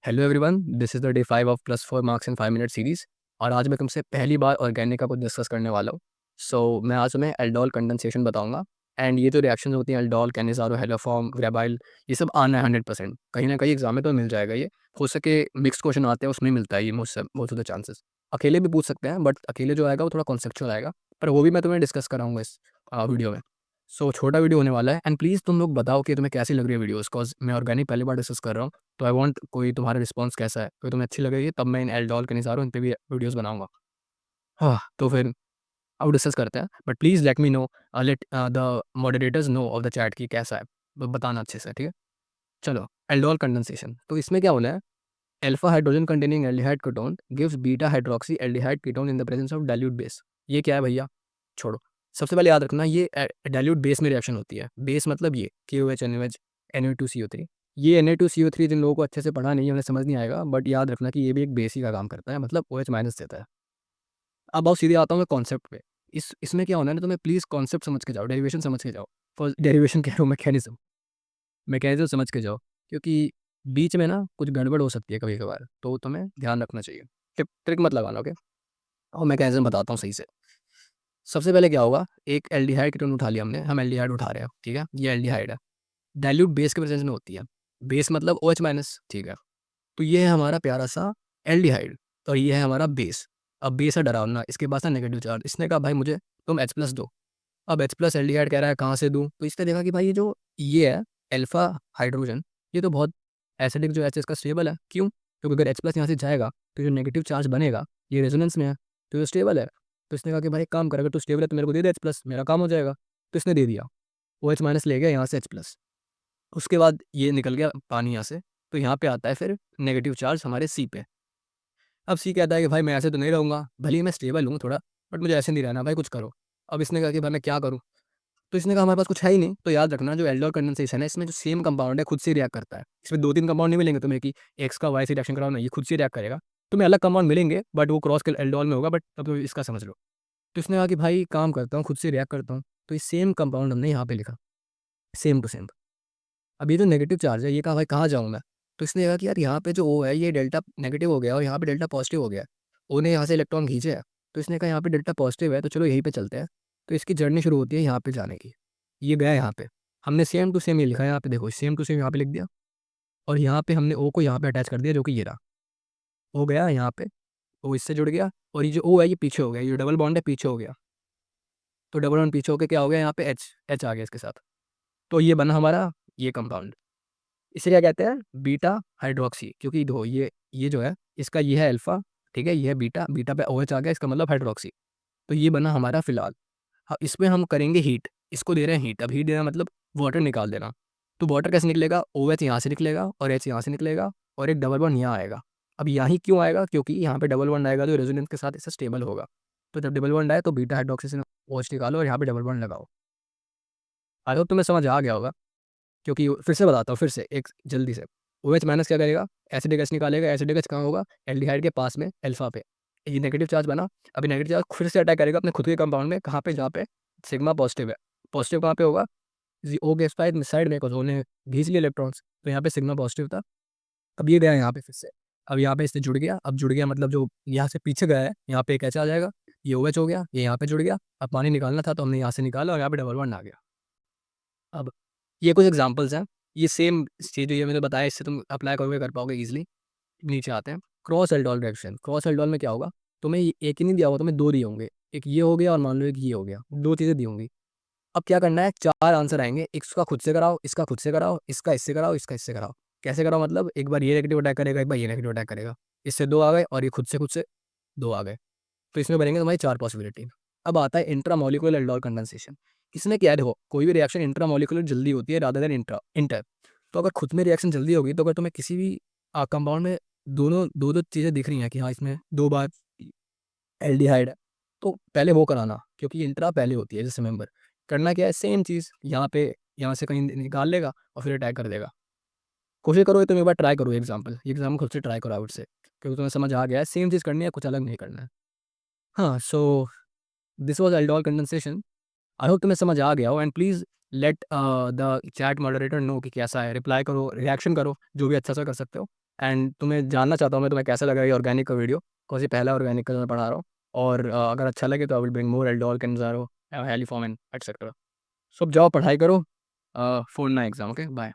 Hello everyone, this is the day 5 of plus 4 marks in 5 minute series. और आज मैं तुमसे पहली बार ऑर्गेनिक का कुछ डिस्कस करने वाला हूँ। मैं आज तुम्हें एल्डोल कंडेंसेशन बताऊंगा। एंड ये जो रिएक्शंस होती हैं एल्डोल, कैनिज़ारो, हेलोफॉर्म, ग्रेबाइल, ये सब आना है 100%। कहीं ना कहीं एग्जाम में तो मिल जाएगा ये। हो सके मिक्स क्वेश्चन आते हैं उसमें मिलता है ये, मुझसे मोस्ट ऑफ द चांसेस। अकेले भी पूछ सकते हैं, बट अकेले जो आएगा वो थोड़ा कॉन्सेप्चुअल आएगा। पर वो भी मैं तुम्हें डिस्कस कराऊंगा इस वीडियो में। छोटा वीडियो होने वाला है। एंड प्लीज़ तुम लोग बताओ कि तुम्हें कैसी लग रही है वीडियोज़, कॉज मैं ऑर्गेनिक पहली बार डिस्कस कर रहा हूँ। तो आई वांट कोई तुम्हारा रिस्पॉन्स कैसा है, कोई तुम्हें अच्छी लगेगी तब मैं इन एल्डोल के निसारों इन पे भी वीडियोस बनाऊंगा। हाँ, तो फिर अब डिस्कस करते हैं। But please let me know, let the moderators know of the chat की कैसा है। बताना अच्छे से, ठीक है। चलो, एल्डोल कंडेंसेशन तो इसमें क्या होना है। Alpha hydrogen containing aldehyde ketone gives beta hydroxy aldehyde ketone in the presence of dilute base. ये क्या है भैया, छोड़ो। सबसे पहले याद रखना, ये डाइल्यूट बेस में रिएक्शन होती है। बेस मतलब ये KOH NaOH Na2CO3। ये Na2CO3 जिन लोगों को अच्छे से पढ़ा नहीं है उन्हें समझ नहीं आएगा, बट याद रखना कि ये भी एक बेस ही का काम करता है, मतलब OH माइनस देता है। अब आओ सीधे आता हूँ मैं कॉन्सेप्ट पे। इसमें क्या होना है ना, तो मैं प्लीज़ कॉन्सेप्ट समझ के जाओ, डेरिवेशन समझ के जाओ। फर्स्ट डेरिवेशन कह रहा हूँ, मैकेनिज्म मैकेनिज्म समझ के जाओ। क्योंकि बीच में ना कुछ गड़बड़ हो सकती है कभी कभार, तो तुम्हें ध्यान रखना चाहिए। ट्रिक मत लगाना, ओके। और मैकेनिज्म बताता हूँ सही से। सबसे पहले क्या होगा, एक एल्डिहाइड कीटोन उठा लिया हमने, हम एल्डिहाइड उठा रहे हैं, ठीक है। ये एल्डिहाइड है, डाइल्यूट बेस के प्रेजेंस में होती है। बेस मतलब OH माइनस, ठीक है। तो ये है हमारा प्यारा सा एल्डिहाइड, और ये है हमारा बेस। अब बेस है डरावना, इसके पास है नेगेटिव चार्ज। इसने कहा भाई मुझे तुम H प्लस दो। अब H प्लस एल्डिहाइड कह रहा है कहाँ से दूँ, तो इसने देखा कि भाई ये है अल्फा हाइड्रोजन, ये तो बहुत एसिडिक जो H इसका स्टेबल है। क्यों? क्योंकि अगर H प्लस यहाँ से जाएगा तो जो नेगेटिव चार्ज बनेगा ये रेजोनेंस में है, तो ये स्टेबल है। तो इसने कहा कि भाई एक काम कर, अगर तू स्टेबल है तो मेरे को दे दे H प्लस, मेरा काम हो जाएगा। तो इसने दे दिया, OH माइनस ले गया यहाँ से H प्लस। उसके बाद ये निकल गया पानी यहाँ से, तो यहाँ पे आता है फिर नेगेटिव चार्ज हमारे C पे। अब C कहता है कि भाई मैं ऐसे तो नहीं रहूँगा, भले ही मैं स्टेबल हूँ थोड़ा, बट मुझे ऐसे नहीं रहना भाई, कुछ करो। अब इसने कहा कि भाई मैं क्या करूँ। तो इसने कहा हमारे पास कुछ है ही नहीं। तो याद रखना, जो एल्डोल कंडेंसेशन है इसमें जो सेम कंपाउंड है खुद से रिएक्ट करता है। इसमें 2-3 कंपाउंड नहीं मिलेंगे तुम्हें कि एक्स का वाई से रिएक्शन कराओ, नहीं, ये खुद से रिएक्ट करेगा। तुम्हें अलग कंपाउंड मिलेंगे बट वो क्रॉस के एल्डोल में होगा, बट अब तो इसका समझ लो। तो इसने कहा कि भाई काम करता हूँ, खुद से रिएक्ट करता हूँ। तो ये सेम कंपाउंड हमने यहाँ पे लिखा, सेम टू सेम। अब ये जो नेगेटिव चार्ज है, ये कहा भाई कहाँ जाऊँ मैं। तो इसने कहा कि यार यहाँ पे जो O है ये डेल्टा नेगेटिव हो गया और यहाँ पे डेल्टा पॉजिटिव हो गया है। O ने यहाँ से इलेक्ट्रॉन खींचे है, तो इसने कहा यहाँ पे डेल्टा पॉजिटिव है, तो चलो यहीं पे चलते हैं। तो इसकी जर्नी शुरू होती है यहाँ पे जाने की। ये गया यहाँ पे, हमने सेम टू सेम ये लिखा है यहाँ पे, देखो सेम टू सेम यहाँ पे लिख दिया। और यहाँ पे हमने O को यहाँ पे अटैच कर दिया, जो कि ये रहा। O गया यहाँ पे, O इससे जुड़ गया, और ये जो O है ये पीछे हो गया, ये डबल बॉन्ड है पीछे हो गया। तो डबल बॉन्ड पीछे होकर क्या हो गया, यहाँ पे H आ गया इसके साथ। तो ये बना हमारा ये कंपाउंड। इसे क्या कहते हैं, बीटा हाइड्रोक्सी। क्योंकि देखो ये जो है इसका ये है अल्फा, ठीक है, ये है बीटा, बीटा पे OH आ गया, इसका मतलब हाइड्रोक्सी। तो ये बना हमारा फिलहाल। हाँ, इसमें हम करेंगे हीट, इसको दे रहे हैं हीट। अब हीट देना मतलब वाटर निकाल देना। तो वाटर कैसे निकलेगा, OH यहाँ से निकलेगा और H यहाँ से निकलेगा, और एक डबल बॉन्ड यहाँ आएगा। अब यहाँ ही क्यों आएगा, क्योंकि यहाँ पे डबल बॉन्ड आएगा तो रेजोनेंस के साथ इससे स्टेबल होगा। तो जब डबल बॉन्ड आए तो बीटा हाइड्रोक्सी से OH निकालो और यहाँ पे डबल बॉन्ड लगाओ। आई होप तुम्हें समझ आ गया होगा। क्योंकि फिर से बताता हूँ, फिर से एक जल्दी से। OH माइनस क्या करेगा, एसिडिक H निकालेगा। एसिडिक H कहाँ होगा, एल्डिहाइड के पास में अल्फा पे। ये नेगेटिव चार्ज बना। अभी नेगेटिव चार्ज फिर से अटैक करेगा अपने खुद के कंपाउंड में, कहाँ पे, जहाँ पे सिग्मा पॉजिटिव है। पॉजिटिव कहाँ पे होगा, O के साइड में, बिकॉज O ने खींच लिया इलेक्ट्रॉन्स, तो यहाँ पे सिग्मा पॉजिटिव था। अब ये गया यहाँ पे फिर से। अब यहाँ पे इससे जुड़ गया। अब जुड़ गया मतलब जो यहाँ से पीछे गया है, यहाँ पे एक H आ जाएगा, ये OH हो गया, ये यहाँ पे जुड़ गया। अब पानी निकालना था तो हमने यहाँ से निकाला और यहाँ पे डबल बॉन्ड आ गया। अब ये कुछ एग्जांपल्स हैं। ये सेम चीज़ जो ये मैंने बताया इससे तुम अप्लाई करोगे, कर पाओगे इजीली। नीचे आते हैं, cross aldol reaction. Cross aldol में क्या होगा, तुम्हें एक ही नहीं दिया होगा, तुम्हें दो दिए होंगे। एक ये हो गया और मान लो एक ये हो गया, दो चीज़ें दी होंगी। अब क्या करना है, चार आंसर आएंगे, इसका खुद से कराओ, इसका खुद से कराओ, इसका इससे कराओ, इसका इससे कराओ। कैसे कराओ मतलब, एक बार ये नेगेटिव अटैक करेगा, एक बार ये नेगेटिव अटैक करेगा, इससे दो आ गए और ये खुद से दो आ गए। तो इसमें बनेंगे तुम्हारी चार पॉसिबिलिटी। अब आता है इंट्रामोलिकुलर एल्डोल कंडेंसेशन। इसमें क्या है, देखो कोई भी रिएक्शन इंट्रामोलिकुलर जल्दी होती है रादर देन इंट्रा इंटर। तो अगर खुद में रिएक्शन जल्दी होगी, तो अगर तुम्हें किसी भी कंपाउंड में दोनों दो दो चीज़ें दिख रही हैं कि हाँ इसमें दो बार एल्डिहाइड है, तो पहले वो कराना, क्योंकि इंट्रा पहले होती है। जैसे मेंबर करना क्या है, सेम चीज़ यहाँ पे, यहाँ से कहीं निकाल लेगा और फिर अटैक कर देगा। कोशिश करो, ये तुम एक बार ट्राई करो, एग्जाम खुद से ट्राई करो आउट से, क्योंकि तुम्हें समझ आ गया है सेम चीज़ करनी है, कुछ अलग नहीं करना है। हाँ, so this was aldol condensation. I hope तुम्हें समझ आ गया हो। And please let the chat moderator know कि कैसा है। रिप्लाई करो, रिएक्शन करो, जो भी अच्छा सा कर सकते हो। एंड तुम्हें जानना चाहता हूँ मैं तुम्हें कैसा लगा ये ऑर्गेनिक का वीडियो, कौन सी पहला ऑर्गेनिक का जो मैं पढ़ा रहा हूँ। और अगर अच्छा लगे तो I will bring more aldol, Cannizzaro, haloform and etcetera. So अब जाओ पढ़ाई करो, फोड़ना एग्जाम। Okay bye.